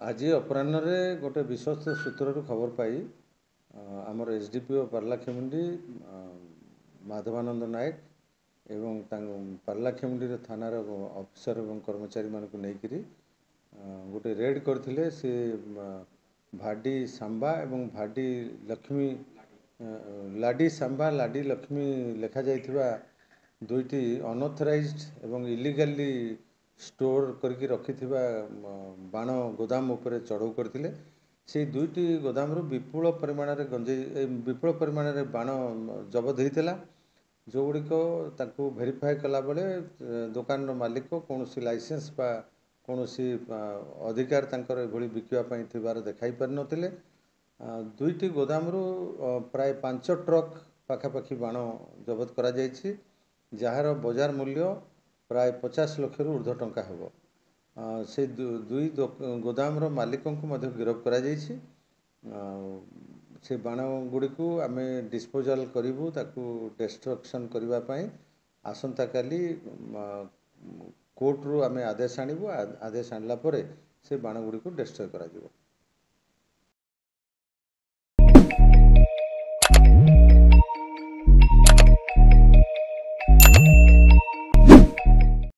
आज अपराह्न गोटे विश्वस्त सूत्रु खबर पाई आमर एसडीपीओ पारलाखेमुंडी माधवानंद नायक एवं पारलाखेमुंडी थानार अफिसर एवं कर्मचारी मानक नेकरी गोटे रेड करथिले से भाडी सांबा एवं भाडी लक्ष्मी लाडी सांबा लाडी लक्ष्मी लेखा जाइथिबा दुईटी अनऑथराइज्ड एवं इलीगली स्टोर करके रखिथिबा बाण गोदाम उपरे चढ़ऊ करथिले से दुईटी गोदाम विपुल परिमाण रे गंजेई विपुल परिमाण रे बाण जबत होइतिला जो गुड़िक ताकू वेरीफाई कला बेले दुकान मालिक कौन लाइसेंस बा कौन अधिकार तांकर एभली बिकिबा पई थिबार देखाई पारि नथिले दुईटी गोदाम प्राय 5 ट्रक पाखापाखि बाण जबत करा जायछि जार बजार मूल्य प्राय 50 लाख रु ऊर्ध्व टंका हेबो से दुई गोदाम मालिक को गिरफ्त करा जायछि से बाण गुड़ी को आम डिस्पोजाल करूँ ताकू डिस्ट्रक्शन करने आसंता काली कोर्ट रु आम आदेश आणबू आदेश आणला से बाण गुड़ी को डिस्ट्रय करा